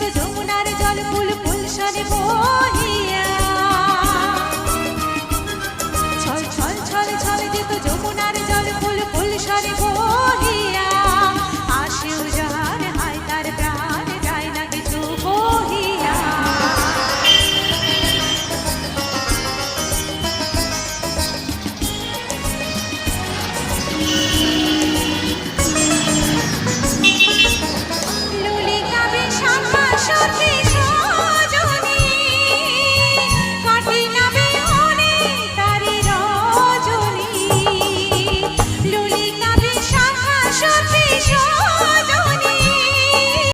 যেত যমুনার জল ফুল ফুল সরে বহিয়া ছল ছল ছল ছল যেত যমুনার জল ফুল ফুল সরে বহিয়া আসেও যার হায় তার প্রাণ যায় না কিছু বহিয়া